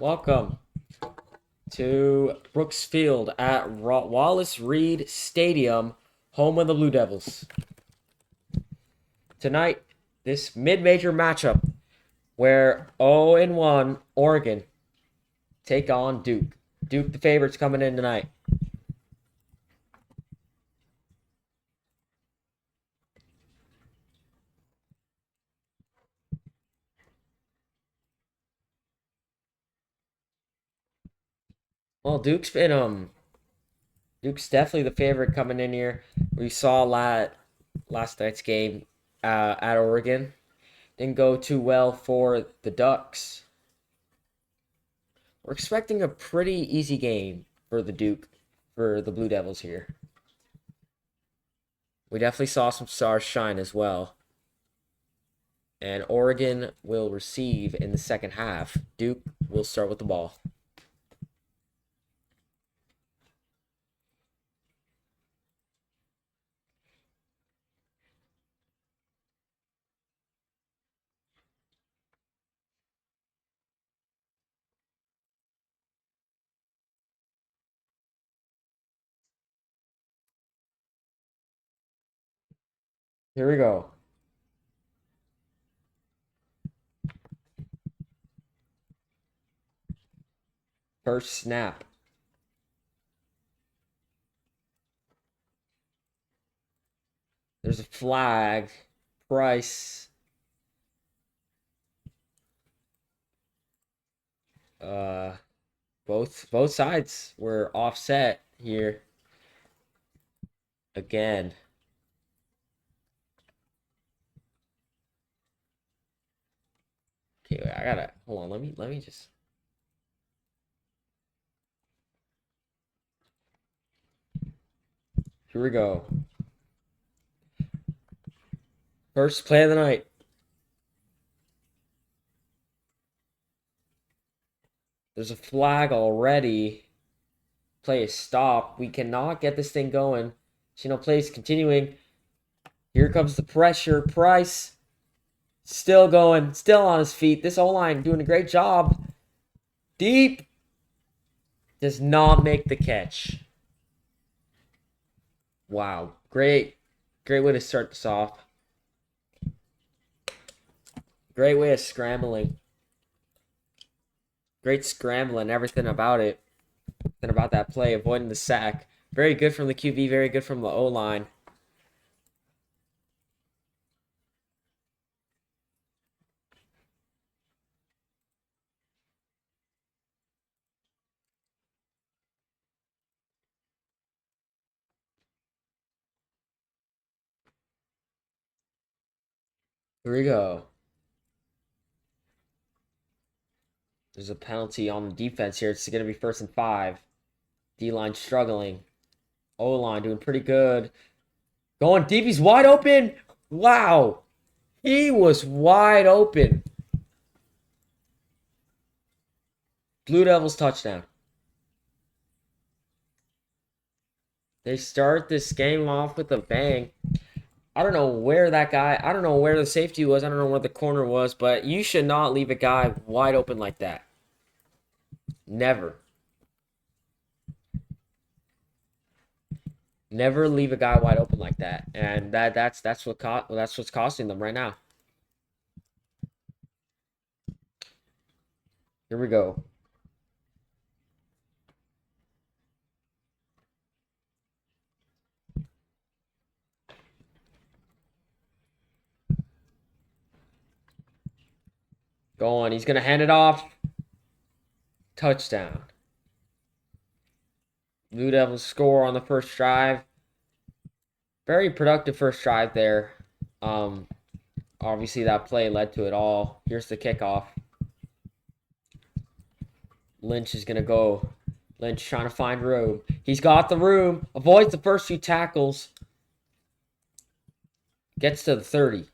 Welcome to Brooks Field at Wallace Reed Stadium, home of the Blue Devils. Tonight, this mid-major matchup where 0-1 Oregon take on Duke. Duke, the favorites, coming in tonight. Well, Duke's definitely the favorite coming in here. We saw last night's game at Oregon. Didn't go too well for the Ducks. We're expecting a pretty easy game for the Blue Devils here. We definitely saw some stars shine as well. And Oregon will receive in the second half. Duke will start with the ball. Here we go. First snap. There's a flag. Price. Uh, both sides were offset here. Again. Okay, I gotta hold on. Let me just. Here we go. First play of the night. There's a flag already. Play is stopped. We cannot get this thing going. Chino plays continuing. Here comes the pressure. Price still going, still on his feet. This O-line doing a great job. Deep. Does not make the catch. Wow. Great way to start this off. Great way of scrambling. Great scrambling, everything about it. Everything about that play, avoiding the sack. Very good from the QB, very good from the O-line. Here we go. There's a penalty on the defense here. It's going to be 1st and 5. D-line struggling. O-line doing pretty good. Going deep. He's wide open. Wow. He was wide open. Blue Devils touchdown. They start this game off with a bang. I don't know where I don't know where the safety was. I don't know where the corner was, but you should not leave a guy wide open like that. Never. Never leave a guy wide open like that. And that's what's costing them right now. Here we go. Go on. He's going to hand it off. Touchdown. Blue Devils score on the first drive. Very productive first drive there. Obviously, that play led to it all. Here's the kickoff. Lynch is going to go. Lynch trying to find room. He's got the room. Avoids the first few tackles. Gets to the 30.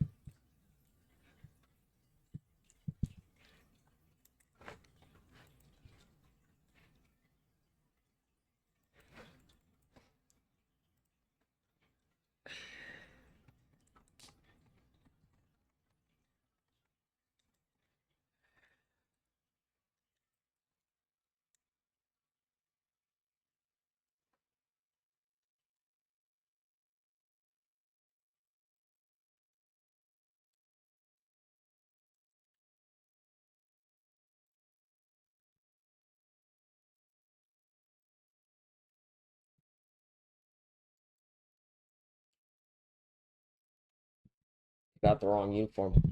Got the wrong uniform.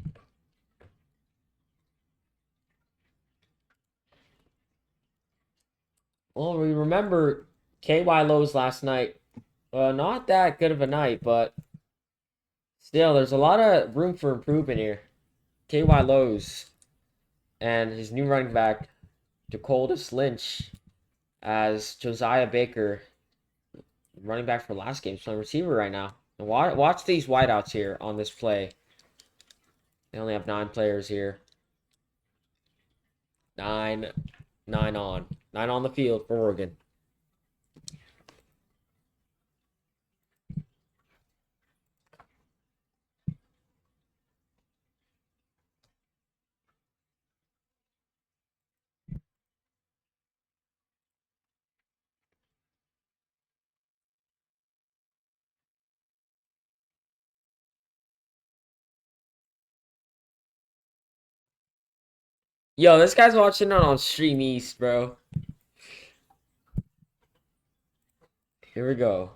Well, we remember KY Lowe's last night. Not that good of a night, but still, there's a lot of room for improvement here. KY Lowe's and his new running back, Dakotas Lynch, as Josiah Baker, running back for last game, playing receiver right now. And watch these wideouts here on this play. They only have 9 players here. 9 on the field for Oregon. Yo, this guy's watching it on Stream East, bro. Here we go.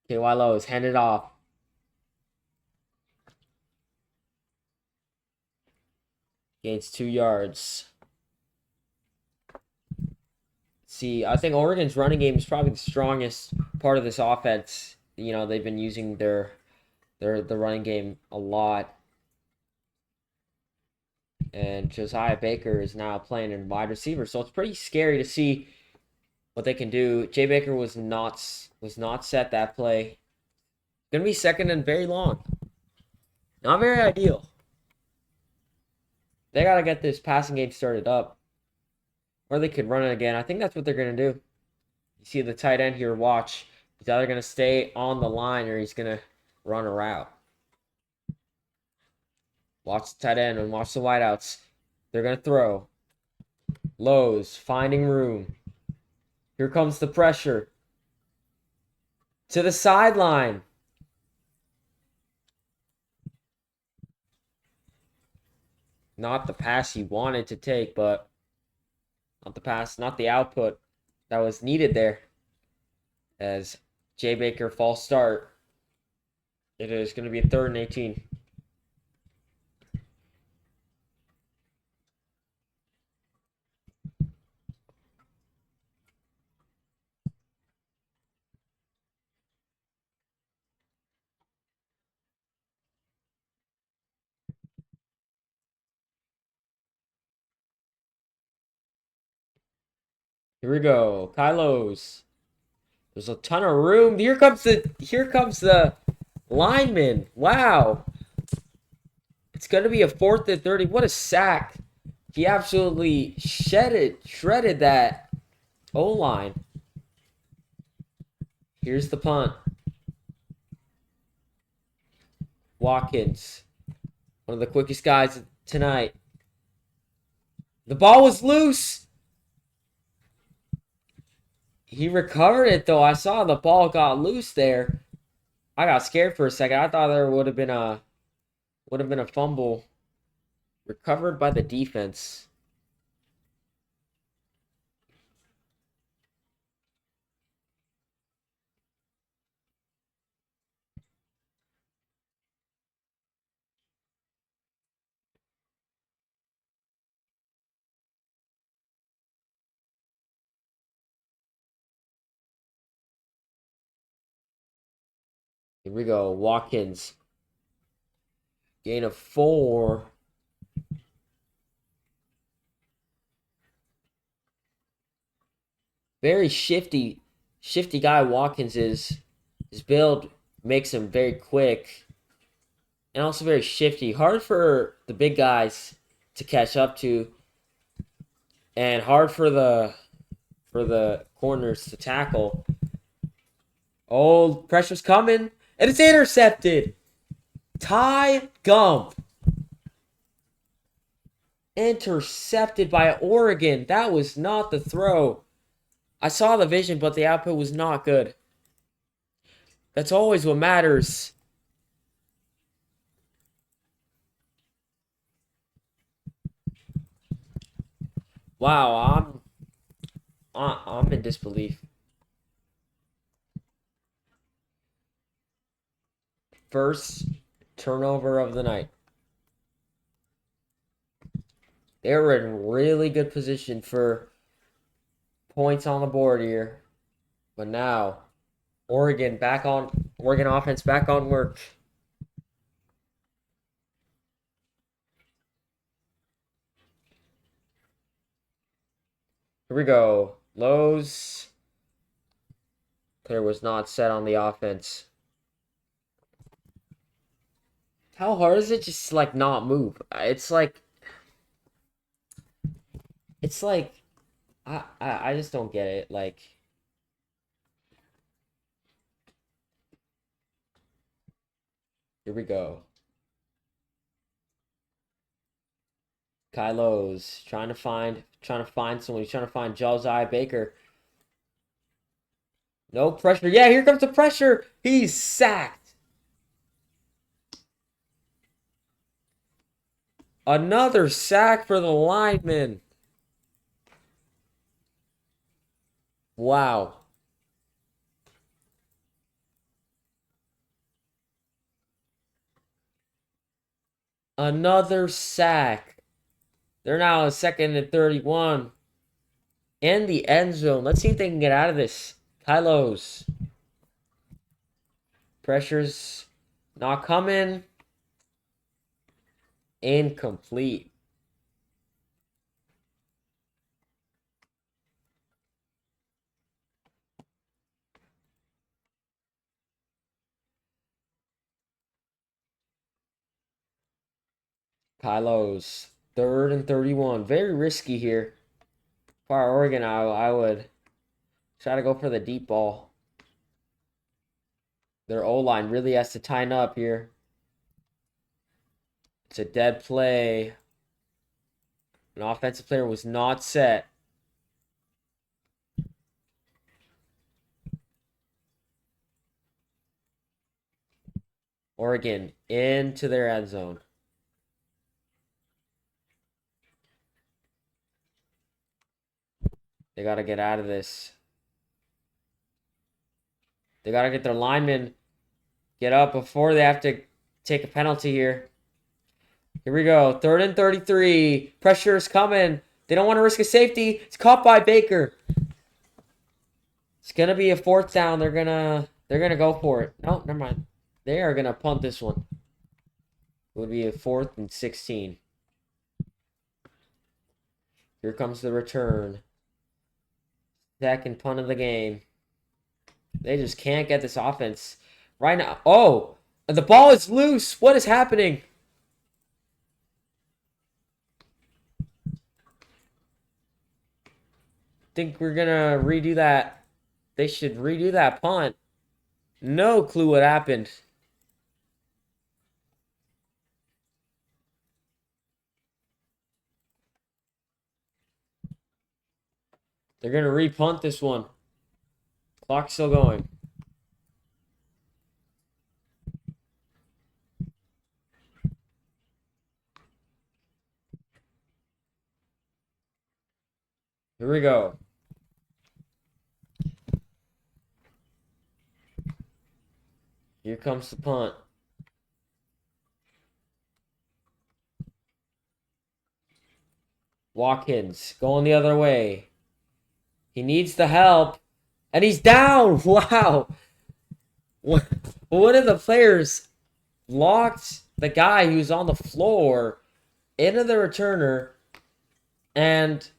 KY Lowe's hand it off. Gains 2 yards. See, I think Oregon's running game is probably the strongest part of this offense. You know, they've been using the running game a lot. And Josiah Baker is now playing in wide receiver, so it's pretty scary to see what they can do. Jay Baker was not set that play. Gonna be second and very long. Not very ideal. They gotta get this passing game started up, or they could run it again. I think that's what they're gonna do. You see the tight end here. Watch. He's either gonna stay on the line or he's gonna run a route. Watch the tight end and watch the wideouts. They're going to throw. Lowe's finding room. Here comes the pressure. To the sideline. Not the pass he wanted to take, but not the pass, not the output that was needed there. As Jay Baker false start. It is going to be a 3rd and 18. Here we go. Kylos. There's a ton of room. Here comes the lineman. Wow. It's going to be a 4th and 30. What a sack. He absolutely shredded that O-line. Here's the punt. Watkins, one of the quickest guys tonight. The ball was loose. He recovered it, though. I saw the ball got loose there. I got scared for a second. I thought there would have been a fumble. Recovered by the defense. Here we go. Watkins. Gain of 4. Very shifty guy Watkins is. His build makes him very quick. And also very shifty. Hard for the big guys to catch up to. And hard for the corners to tackle. Oh, pressure's coming. And it's intercepted. Ty Gump. Intercepted by Oregon. That was not the throw. I saw the vision, but the output was not good. That's always what matters. Wow, I'm in disbelief. first turnover of the night. They were in really good position for points on the board here. But now, Oregon offense back on work. Here we go. Lowe's. Player was not set on the offense. How hard is it just like not move? It's like I just don't get it. Like, here we go. Kylo's trying to find someone. He's trying to find Josiah Baker. No pressure. Yeah, here comes the pressure. He's sacked. Another sack for the lineman. Wow. Another sack. They're now in second and 31. In the end zone. Let's see if they can get out of this. Kylo's. Pressure's not coming. Incomplete. Kylo's. Third and 31. Very risky here. For Oregon, I would try to go for the deep ball. Their O-line really has to tighten up here. It's a dead play. An offensive player was not set. Oregon into their end zone. They got to get out of this. They got to get their linemen get up before they have to take a penalty here. Here we go. Third and 33. Pressure is coming. They don't want to risk a safety. It's caught by Baker. It's gonna be a fourth down. They're gonna go for it. No, never mind. They are gonna punt this one. It would be a 4th and 16. Here comes the return. Second punt of the game. They just can't get this offense right now. Oh, the ball is loose. What is happening? Think we're gonna redo that. They should redo that punt. No clue what happened. They're gonna repunt this one. Clock's still going. Here we go. Here comes the punt. Watkins going the other way. He needs the help. And he's down. Wow. One of the players locked the guy who's on the floor into the returner. And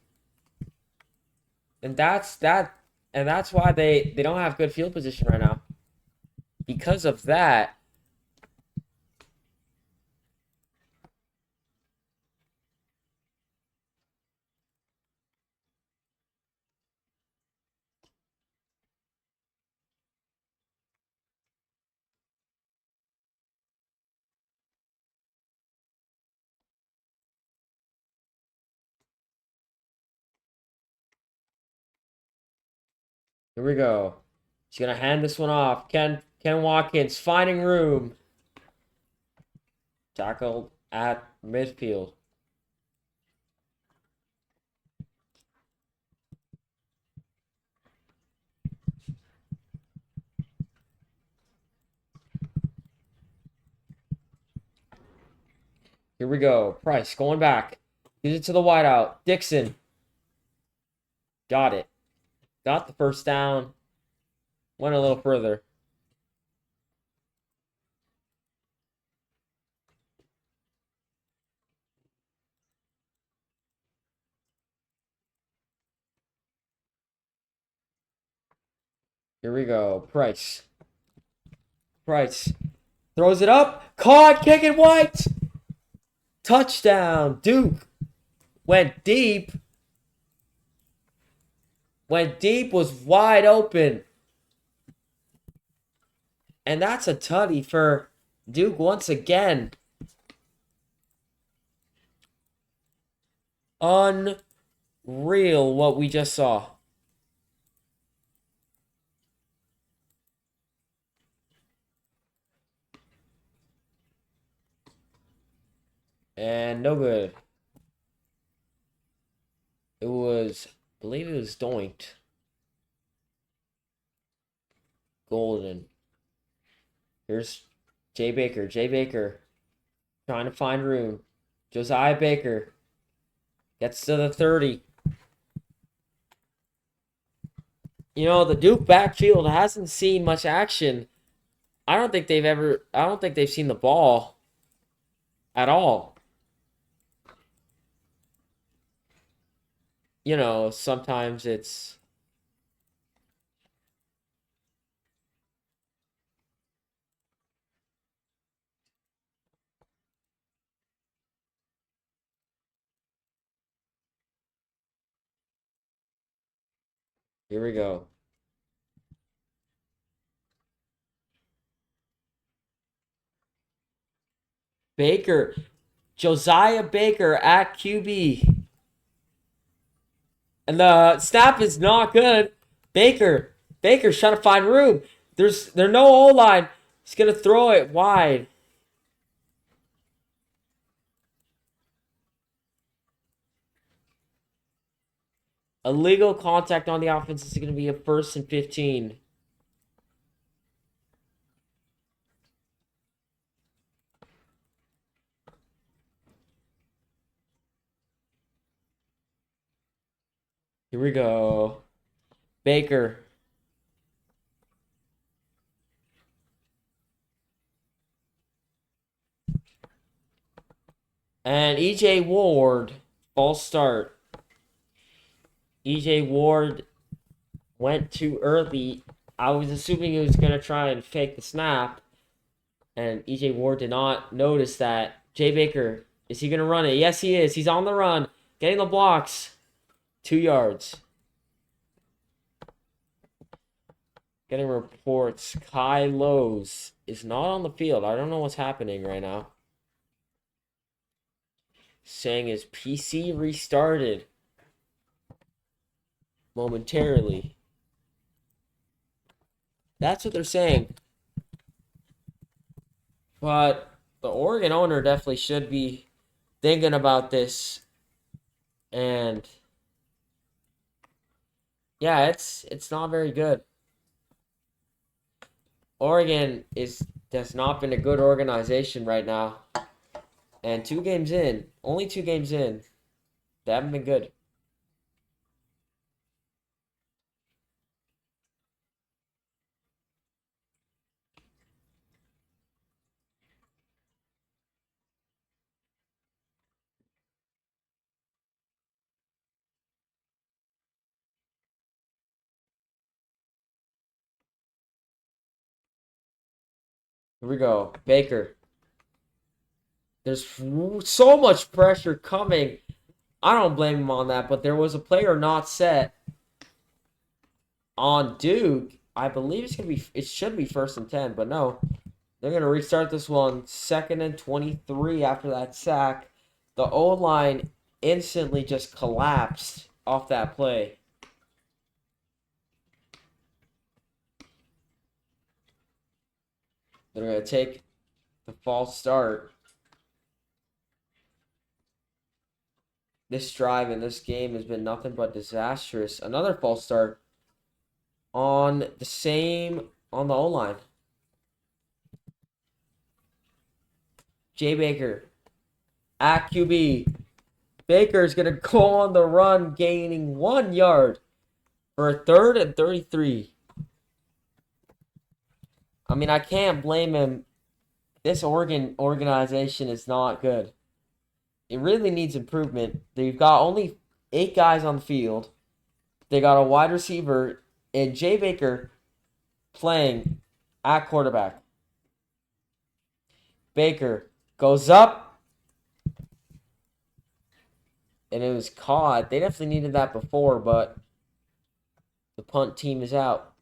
that's that. And that's why they don't have good field position right now. Because of that. Here we go. He's gonna hand this one off. Ken Watkins finding room. Tackled at midfield. Here we go. Price going back. Gives it to the wideout. Dixon. Got it. Got the first down. Went a little further. Here we go. Price. Price. Throws it up. Caught. Kicking White. Touchdown. Duke. Went deep. Went deep. Was wide open. And that's a tutty for Duke once again. Unreal what we just saw. And no good. It was, I believe it was doinked. Golden. Here's Jay Baker. Jay Baker trying to find room. Josiah Baker gets to the 30. You know, the Duke backfield hasn't seen much action. I don't think they've seen the ball at all. You know, sometimes it's here we go. Baker, Josiah Baker at QB. And the snap is not good. Baker's trying to find room. There's no O-line. He's going to throw it wide. Illegal contact on the offense is going to be a 1st and 15. Here we go. Baker. And E.J. Ward, false start. E.J. Ward went too early. I was assuming he was going to try and fake the snap. And E.J. Ward did not notice that. Jay Baker, is he going to run it? Yes, he is. He's on the run. Getting the blocks. 2 yards. Getting reports. Kai Lowe's is not on the field. I don't know what's happening right now. Saying his PC restarted momentarily. That's what they're saying. But the Oregon owner definitely should be thinking about this. And yeah, it's not very good. Oregon has not been a good organization right now. And only 2 games in, they haven't been good. Here we go. Baker. There's so much pressure coming. I don't blame him on that, but there was a player not set on Duke. I believe it should be 1st and 10, but no. They're going to restart this one. 2nd and 23 after that sack. The O-line instantly just collapsed off that play. They're going to take the false start. This drive in this game has been nothing but disastrous. Another false start on the O-line. Jay Baker at QB. Baker's going to go on the run, gaining 1 yard for a 3rd and 33. I mean, I can't blame him. This Oregon organization is not good. It really needs improvement. They've got only 8 guys on the field. They got a wide receiver and Jay Baker playing at quarterback. Baker goes up. And it was caught. They definitely needed that before, but the punt team is out.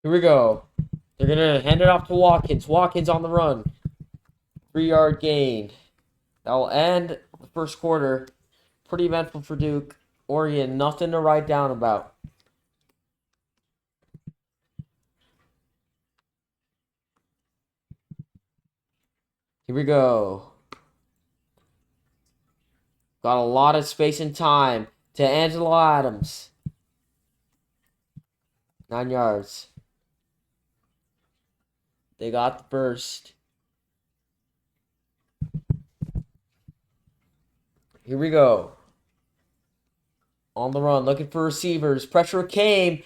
Here we go. They're going to hand it off to Watkins. Watkins on the run. 3-yard gain. That will end the first quarter. Pretty eventful for Duke. Oregon, nothing to write down about. Here we go. Got a lot of space and time to Angelo Adams. 9 yards. They got the burst. Here we go. On the run, looking for receivers. Pressure came.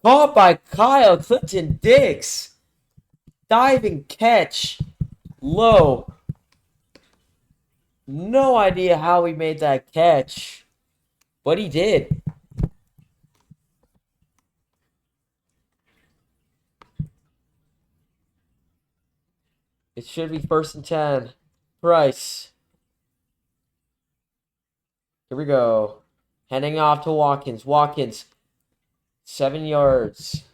Caught by Kyle Clifton-Diggs. Diving catch. Low. No idea how he made that catch. But he did. It should be 1st and 10. Price. Here we go. Handing off to Watkins. Watkins. 7 yards.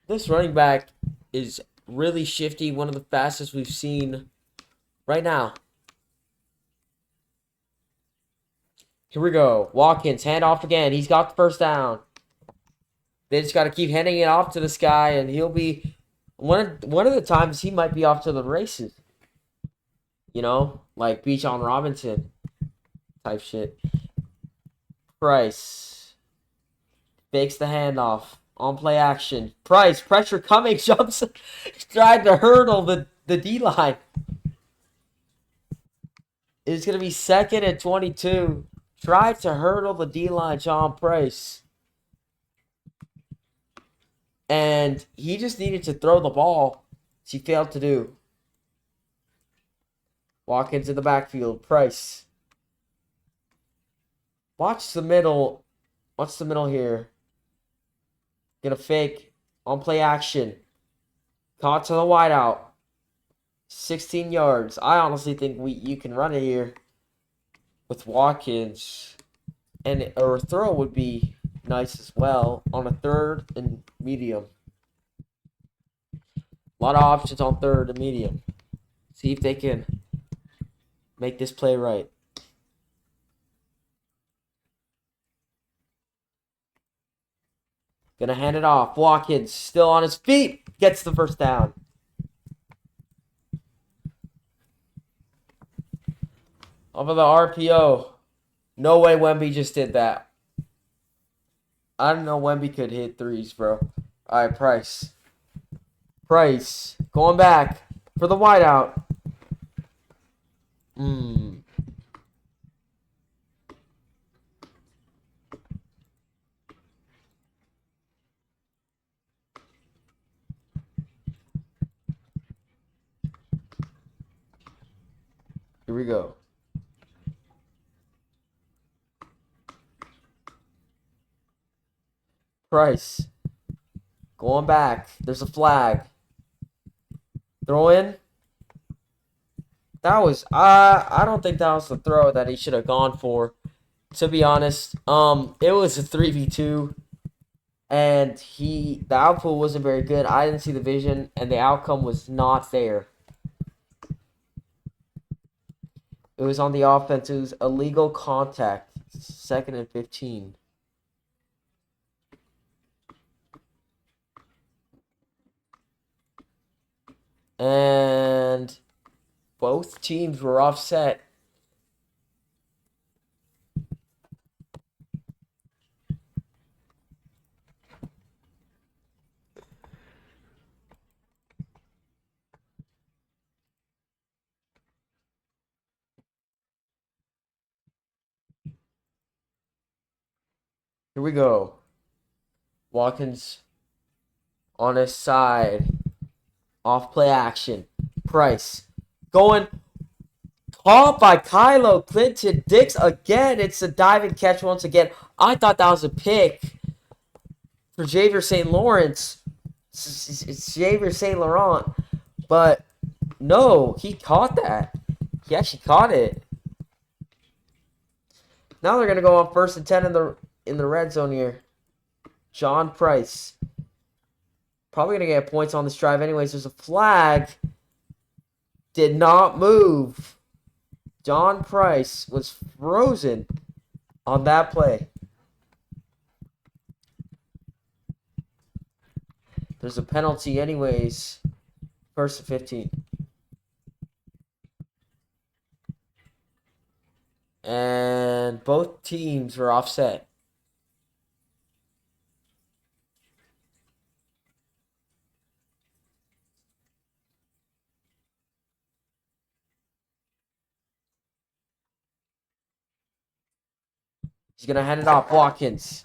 This running back is really shifty. One of the fastest we've seen right now. Here we go. Watkins, hand off again. He's got the first down. They just got to keep handing it off to this guy, and he'll be... One of the times he might be off to the races. You know? Like Bijan Robinson type shit. Price. Fakes the handoff. On play action. Price, pressure coming, jumps. Tried to hurdle the D-line. It's going to be 2nd and 22. Tried to hurdle the D-line, John Price. And he just needed to throw the ball, which he failed to do. Watkins in the backfield. Price. Watch the middle. Watch the middle here. Gonna fake. On play action. Caught to the wideout. 16 yards. I honestly think you can run it here with Watkins. And a throw would be nice as well on a 3rd and medium. A lot of options on 3rd and medium. See if they can make this play right. Gonna hand it off. Watkins still on his feet. Gets the first down. Off of the RPO. No way Wemby just did that. I didn't know Wemby could hit threes, bro. All right, Price. Price. Going back for the wideout. Here we go. Price. Going back. There's a flag. Throw in. That was I don't think that was the throw that he should have gone for. To be honest, it was a 3v2, and the output wasn't very good. I didn't see the vision, and the outcome was not there. It was on the offense. It was illegal contact. 2nd and 15. And both teams were offset. Here we go. Watkins on his side. Off play action. Price. Going. Caught by Kylo Clinton Dix again. It's a diving catch once again. I thought that was a pick for Xavier St. Lawrence. It's Xavier St. Laurent. But no, he caught that. He actually caught it. Now they're gonna go on 1st and 10 in the red zone here. John Price. Probably gonna get points on this drive anyways. There's a flag. Did not move. John Price was frozen on that play. There's a penalty anyways. 1st and 15. And both teams were offset. He's going to hand it off. Watkins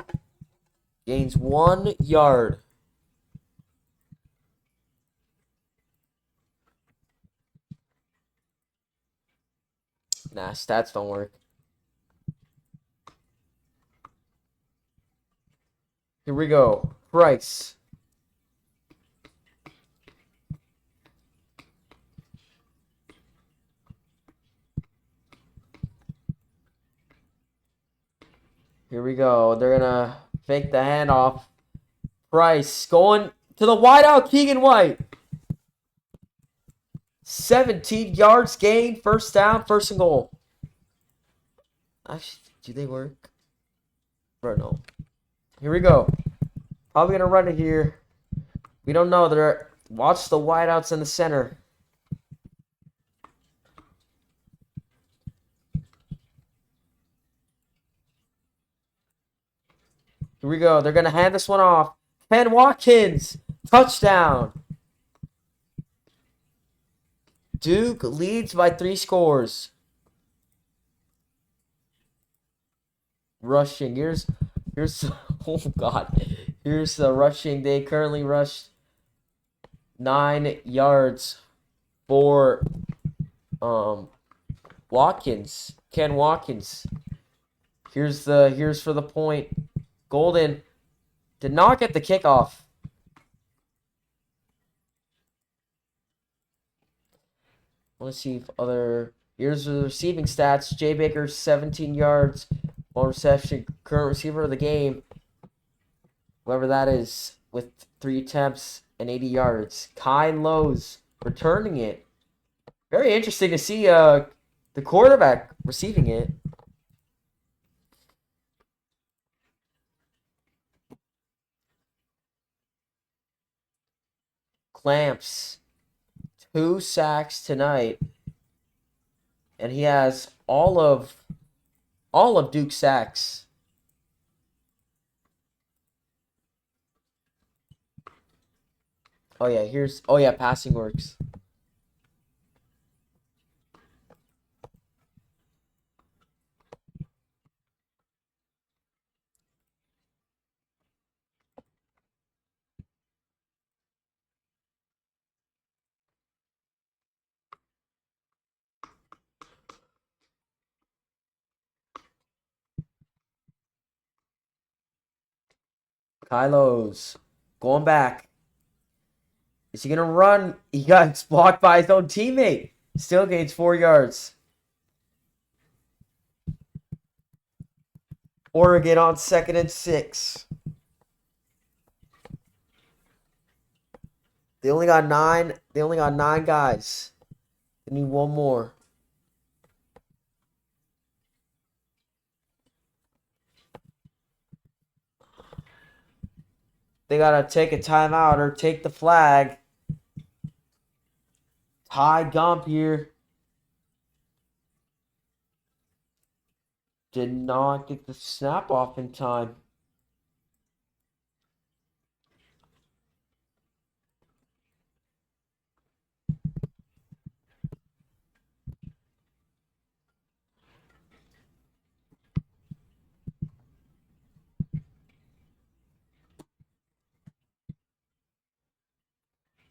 gains 1 yard. Nah, stats don't work. Here we go. Price. Here we go. They're going to fake the handoff. Price going to the wideout. Keegan White. 17 yards gained. 1st down. 1st and goal. Actually, do they work? Bro, no. Here we go. Probably going to run it here. We don't know. Watch the wideouts in the center. Here we go. They're going to hand this one off. Ken Watkins. Touchdown. Duke leads by 3 scores. Rushing. Here's oh god. Here's the rushing. They currently rushed 9 yards for Watkins. Ken Watkins. Here's for the point. Golden did not get the kickoff. Let's see if here's the receiving stats. Jay Baker 17 yards, 1 reception, current receiver of the game. Whoever that is with 3 attempts and 80 yards. Kai Lowe's returning it. Very interesting to see the quarterback receiving it. Clamps 2 sacks tonight, and he has all of Duke's sacks. Oh yeah, passing works. Kylo's going back. Is he going to run? He got blocked by his own teammate. Still gains 4 yards. Oregon on 2nd and 6. They only got 9. They only got 9 guys. They need one more. They got to take a timeout or take the flag. Ty Gump here. Did not get the snap off in time.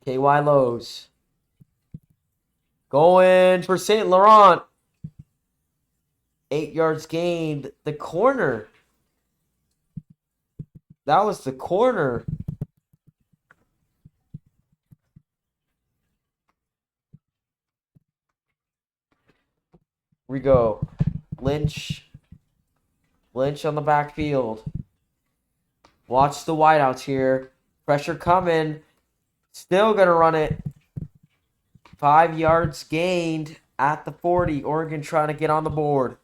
KY Lowe's. Going for St. Laurent. 8 yards gained. The corner. That was the corner. We go. Lynch. Lynch on the backfield. Watch the wideouts here. Pressure coming. Still going to run it. 5 yards gained at the 40. Oregon trying to get on the board.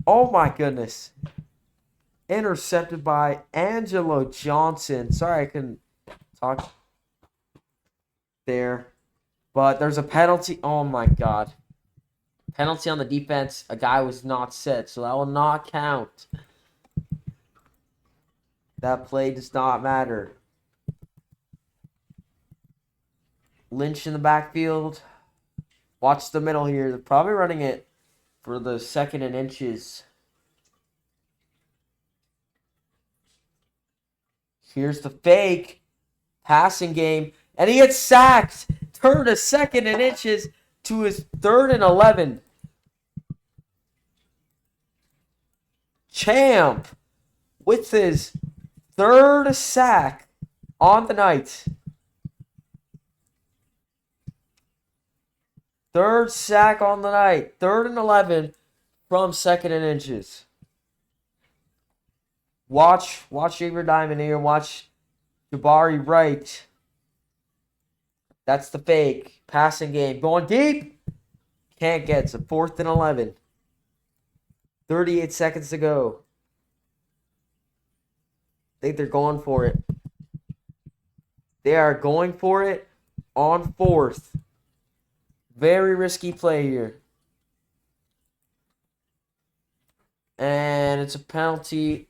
Oh my goodness. Intercepted by Angelo Johnson. Sorry I couldn't talk there. But there's a penalty. Oh my God. Penalty on the defense. A guy was not set, so that will not count. That play does not matter. Lynch in the backfield. Watch the middle here. They're probably running it for the 2nd and inches. Here's the fake. Passing game. And he gets sacked. Turned a 2nd and inches to his 3rd and 11. Champ with his 3rd sack on the night. 3rd sack on the night. 3rd and 11 from 2nd and inches. Watch Avery Diamond here. Watch Jabari Wright. That's the fake. Passing game. Going deep. Can't get. It's a 4th and 11. 38 seconds to go. I think they're going for it. They are going for it on 4th. Very risky play here. And it's a penalty.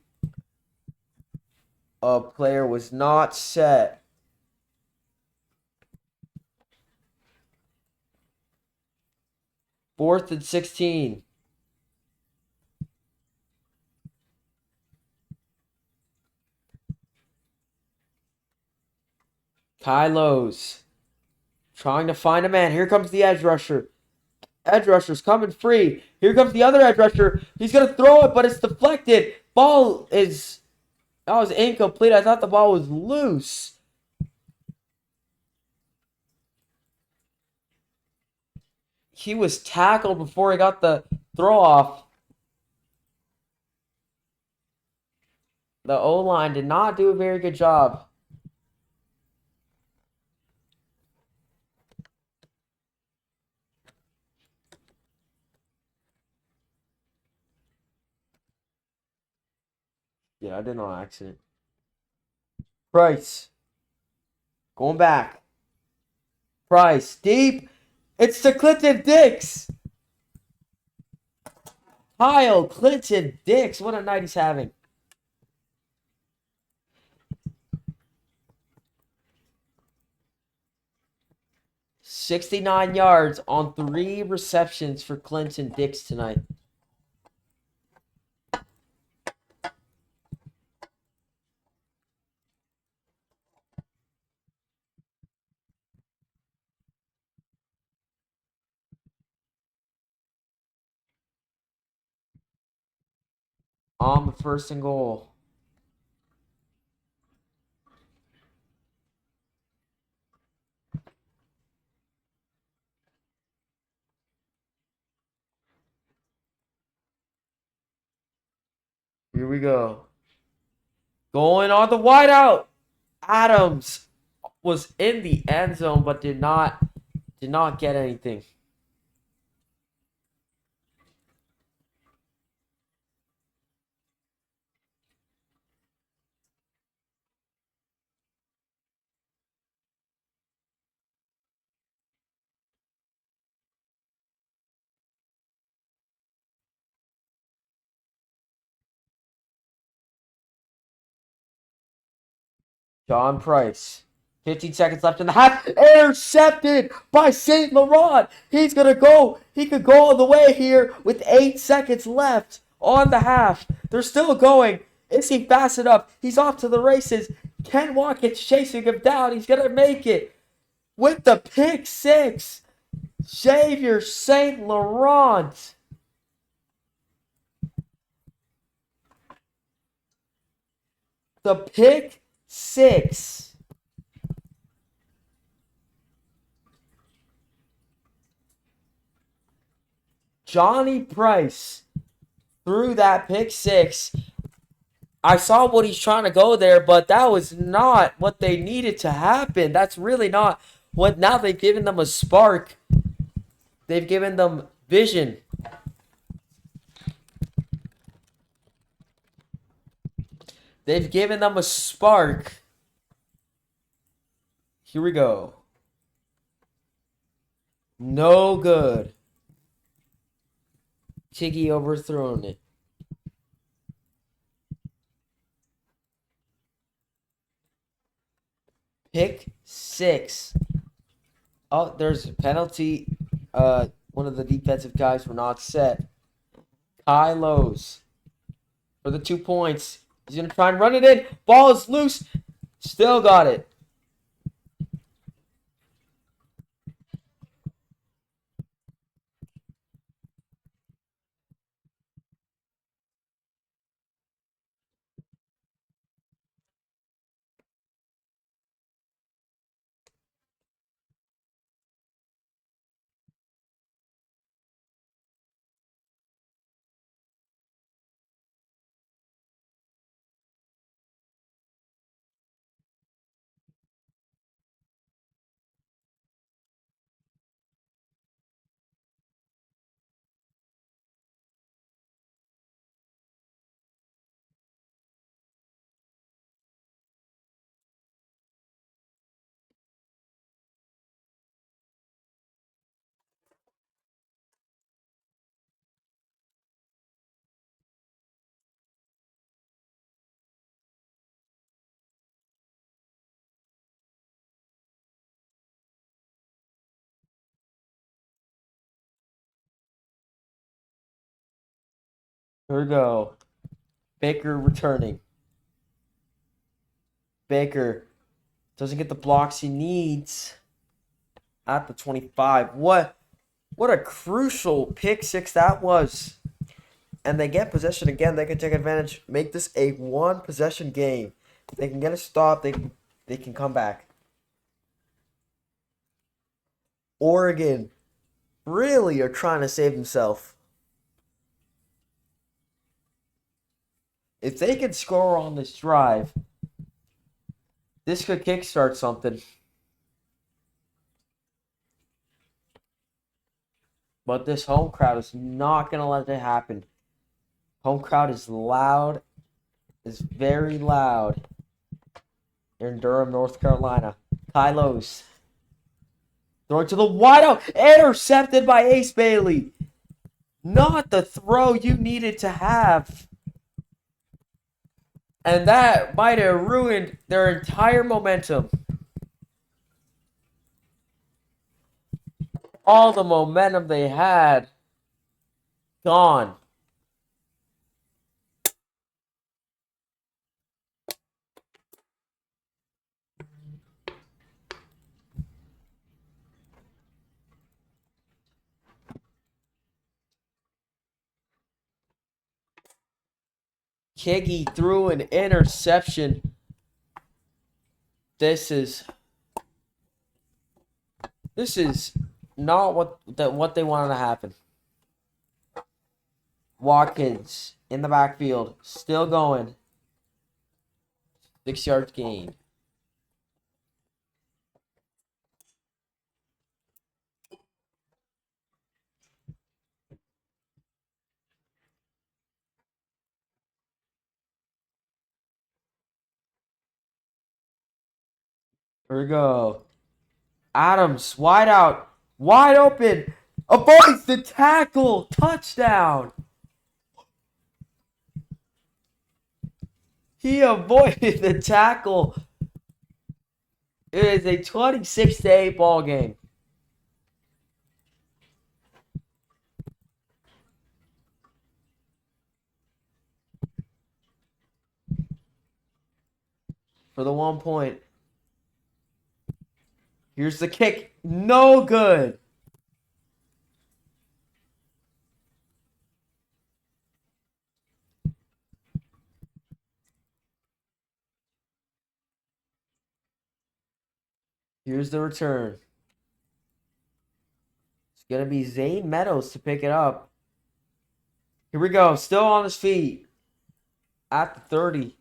A player was not set. Fourth and 16. Kylo's trying to find a man. Here comes the edge rusher. Edge rusher's coming free. Here comes the other edge rusher. He's going to throw it, but it's deflected. Ball is... That was incomplete. I thought the ball was loose. He was tackled before he got the throw off. The O-line did not do a very good job. Yeah, I did on accident. Price. Going back. Price. Deep. It's to Clinton Dix. Kyle Clinton Dix. What a night he's having. "69 yards on 3 receptions for Clinton Dix tonight. on the first and goal. Here we go. Going on the wideout. Adams was in the end zone but did not get anything. John Price. 15 seconds left in the half. Intercepted by St. Laurent. He's going to go. He could go all the way here with 8 seconds left on the half. They're still going. Is he fast enough? He's off to the races. Ken Watkins chasing him down. He's going to make it with the pick six. Xavier St. Laurent. The pick six. Johnny Price threw that pick six. I saw what he's trying to go there, but that was not what they needed to happen. That's really not what. Now they've given them a spark. They've given them vision. They've given them a spark. Here we go. No good. Tiggy overthrown it. Pick six. Oh, there's a penalty. One of the defensive guys were not set. Kylos for the 2 points. He's going to try and run it in. Ball is loose. Still got it. Here we go. Baker returning. Baker doesn't get the blocks he needs at the 25. What a crucial pick six that was. And they get possession again. They can take advantage, make this a one possession game. If they can get a stop, they can come back. Oregon really are trying to save themselves. If they can score on this drive, this could kickstart something. But this home crowd is not going to let it happen. Home crowd is loud, is very loud in Durham, North Carolina. Kylos throwing to the wideout, intercepted by Ace Bailey. Not the throw you needed to have. And that might have ruined their entire momentum. All the momentum they had, gone. Kiggy threw an interception. This is not what they wanted to happen. Watkins in the backfield, still going. 6 yards gain. Here we go. Adams, wide out. Wide open. Avoids the tackle. Touchdown. He avoided the tackle. It is a 26-8 ball game. For the 1 point. Here's the kick. No good. Here's the return. It's going to be Zane Meadows to pick it up. Here we go. Still on his feet. At the 30.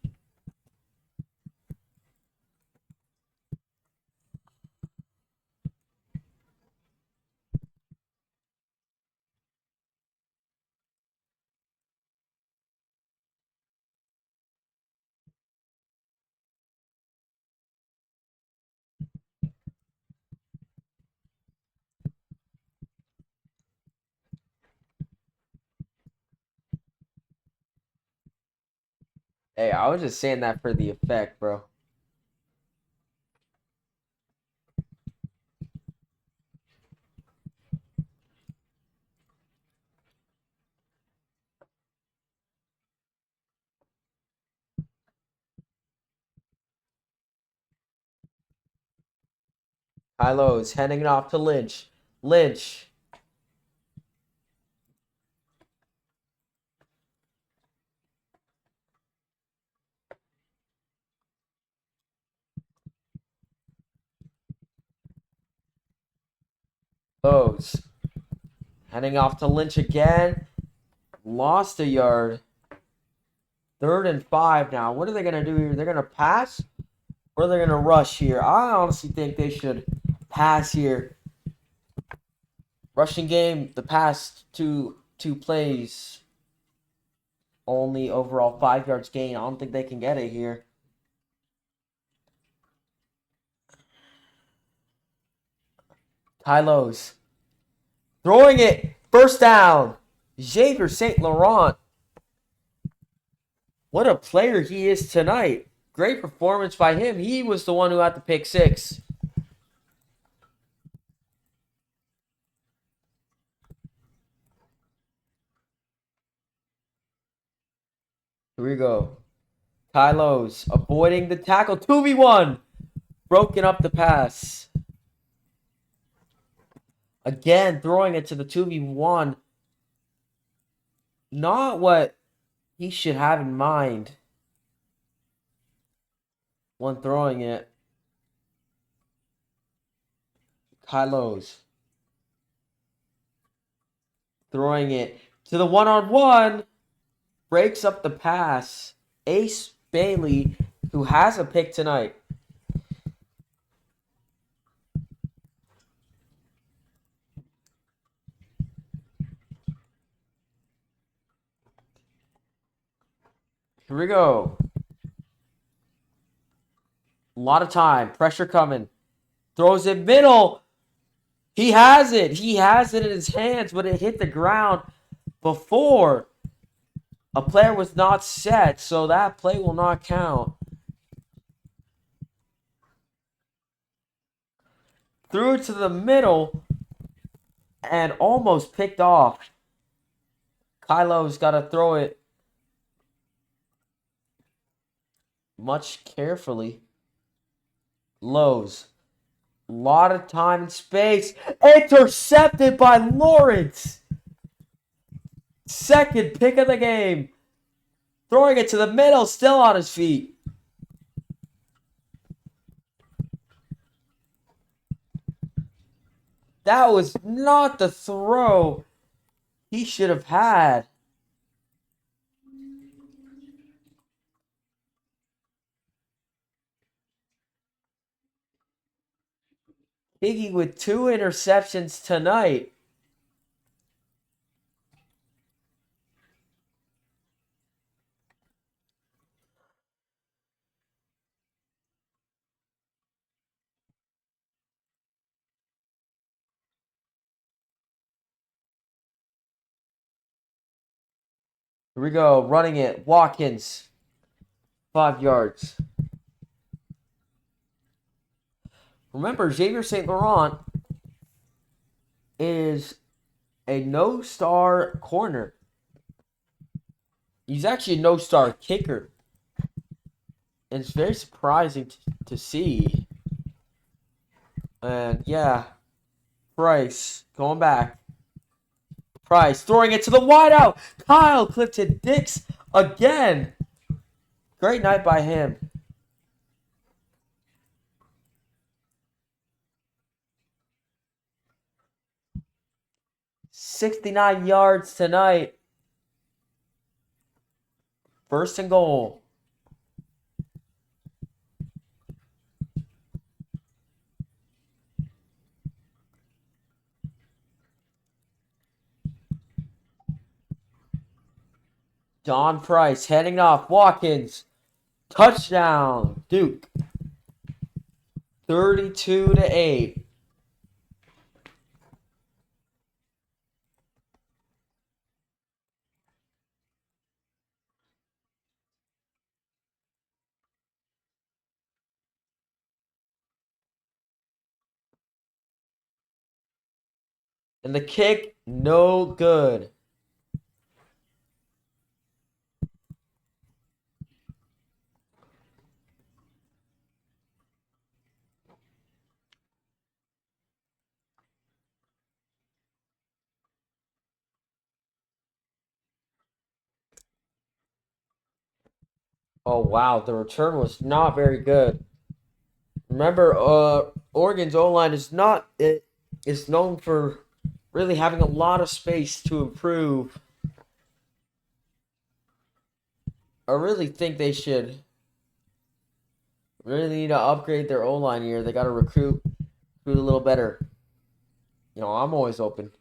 Hey, I was just saying that for the effect, bro. Kylo's handing it off to Lynch. Lynch. Lowe's. Handing off to Lynch again. Lost a yard. 3rd and 5 now. What are they going to do here? They're going to pass? Or they're going to rush here? I honestly think they should pass here. Rushing game, the past two plays. Only overall 5 yards gain. I don't think they can get it here. Kylo's. Throwing it. First down. Xavier St. Laurent. What a player he is tonight. Great performance by him. He was the one who had the pick 6. Here we go. Kylo's avoiding the tackle. 2v1. Broken up the pass. Again, throwing it to the 2v1. Not what he should have in mind when throwing it. Kylo's throwing it to the 1-on-1. Breaks up the pass. Ace Bailey, who has a pick tonight. Here we go. A lot of time. Pressure coming. Throws it middle. He has it. He has it in his hands, but it hit the ground before a player was not set, so that play will not count. Threw it to the middle and almost picked off. Kylo's got to throw it much carefully. Lowe's. A lot of time and space. Intercepted by Lawrence. Second pick of the game. Throwing it to the middle, still on his feet. That was not the throw he should have had. Higgy with 2 interceptions tonight. Here we go, running it. Watkins, 5 yards. Remember, Xavier St. Laurent is a no-star corner. He's actually a no-star kicker. And it's very surprising to see. And yeah, Price going back. Price throwing it to the wideout. Kyle Clifton Dix again. Great night by him. "69 yards tonight. First and goal. Don Price heading off. Watkins. Touchdown. Duke. 32-8. And the kick, no good. Oh, wow. The return was not very good. Remember, Oregon's O-line is known for really having a lot of space to improve. I really think they should really need to upgrade their O-line here. They got to recruit a little better. You know, I'm always open.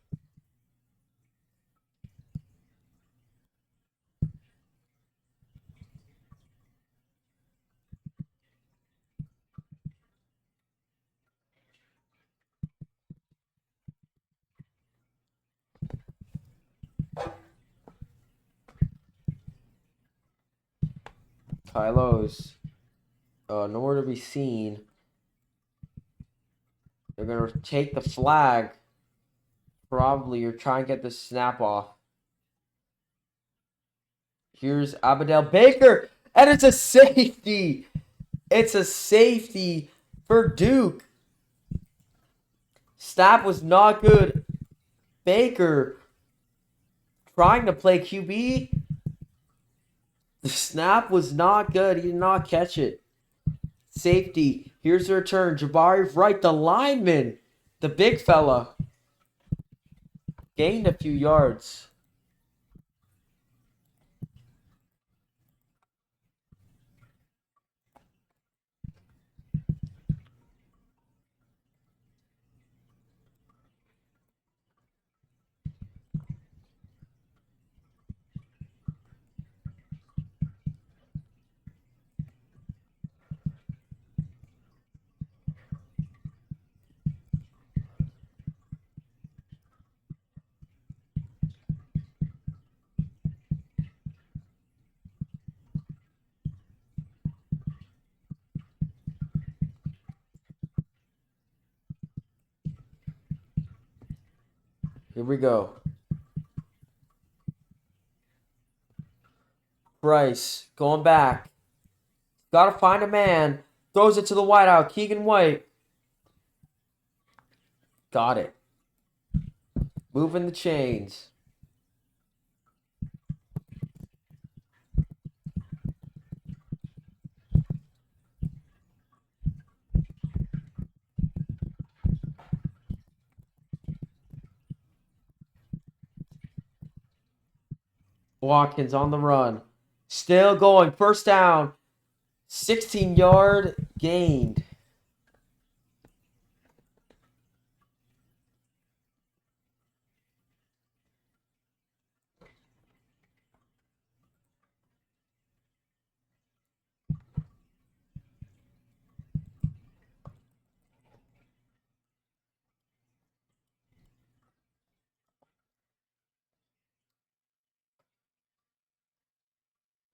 Kylo's nowhere to be seen. They're going to take the flag. Probably you're trying to get the snap off. Here's Abadel Baker, and it's a safety. It's a safety for Duke. Snap was not good. Baker trying to play QB. The snap was not good. He did not catch it. Safety. Here's the return. Jabari Wright, the lineman, the big fella, gained a few yards. Here we go. Bryce going back. Gotta find a man. Throws it to the wideout. Keegan White. Got it. Moving the chains. Watkins on the run. Still going. First down. 16-yard gained.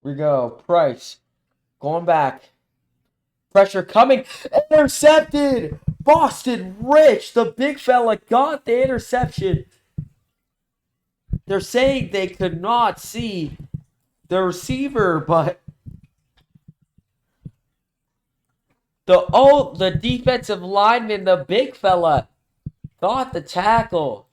We go. Price. Going back. Pressure coming. Intercepted. Boston Rich, the big fella, got the interception. They're saying they could not see the receiver, but the defensive lineman, the big fella, got the tackle.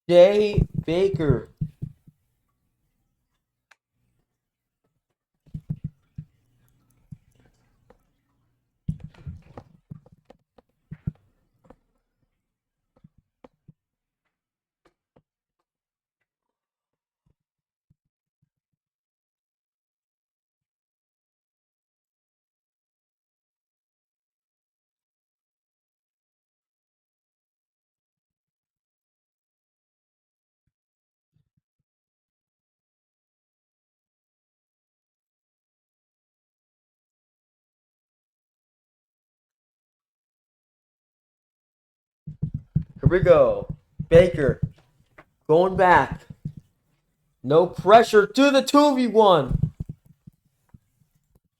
Jay Baker. Here we go. Baker going back. No pressure to the 2v1.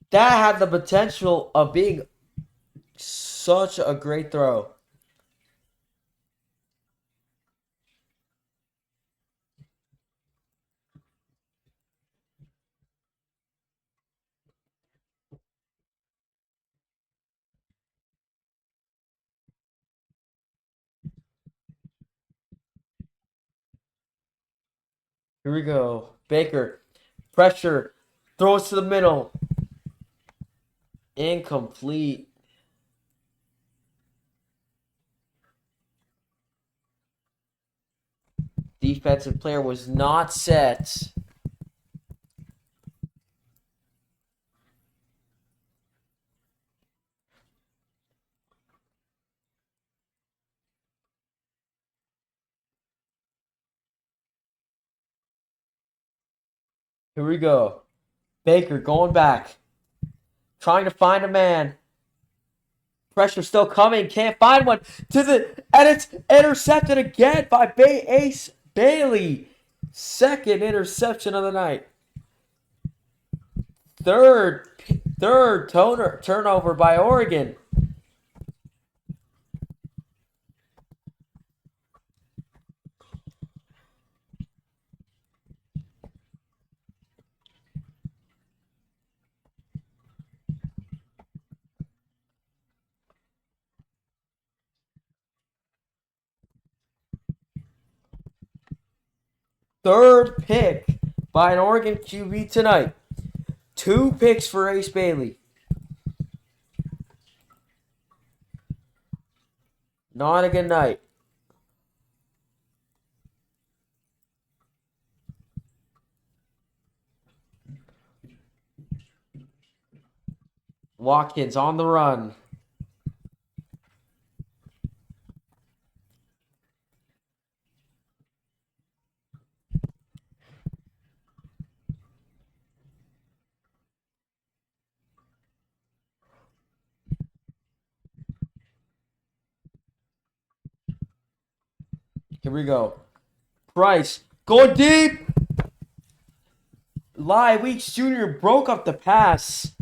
That had the potential of being such a great throw. Here we go. Baker. Pressure. Throws to the middle. Incomplete. Defensive player was not set. Here we go. Baker going back. Trying to find a man. Pressure still coming. Can't find one. And it's intercepted again by Ace Bailey. Second interception of the night. Third turnover by Oregon. Third pick by an Oregon QB tonight. 2 picks for Ace Bailey. Not a good night. Watkins on the run. Here we go. Price going deep. Lai Weeks Jr. broke up the pass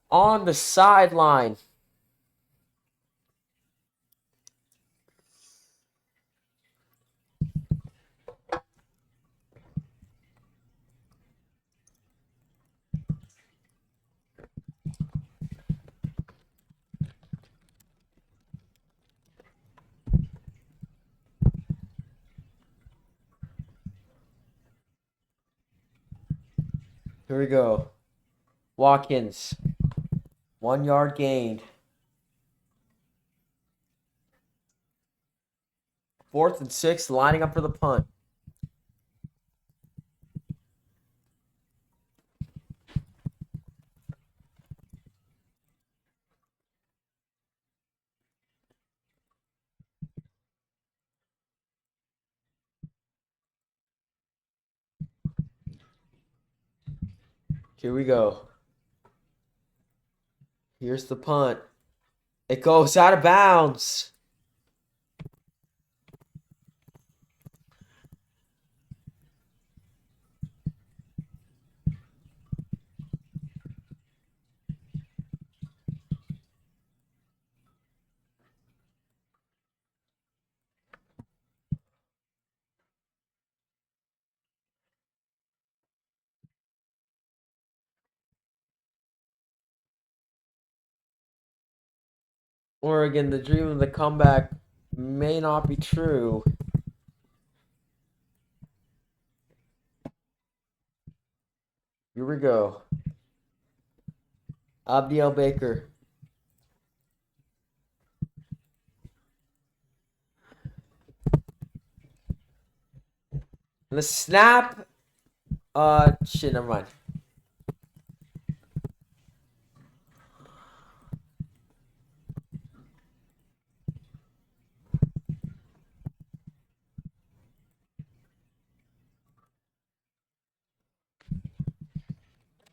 on the sideline. Here we go. Watkins. 1 yard gained. 4th and 6, lining up for the punt. Here we go. Here's the punt. It goes out of bounds. Oregon, the dream of the comeback may not be true. Here we go. Abdiel Baker. And the snap. Shit, never mind.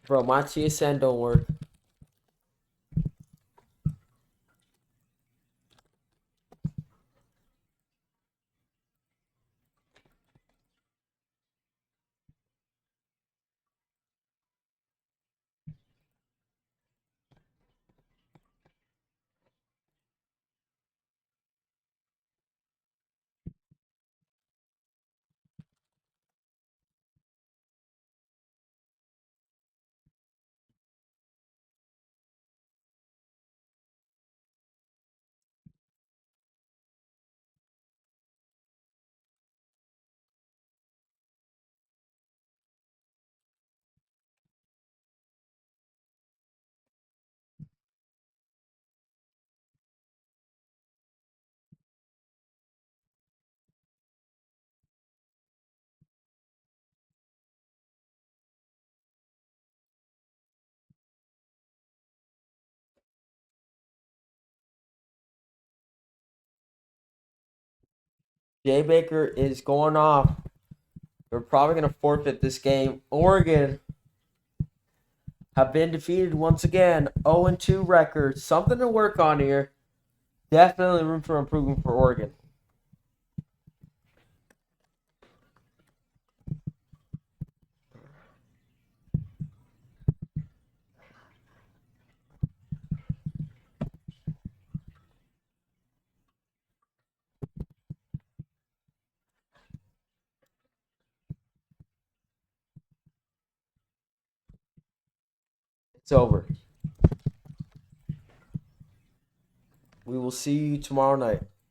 Bro, my TSN don't work. Jay Baker is going off. We're probably going to forfeit this game. Oregon have been defeated once again. 0-2 record. Something to work on here. Definitely room for improvement for Oregon. It's over. We will see you tomorrow night.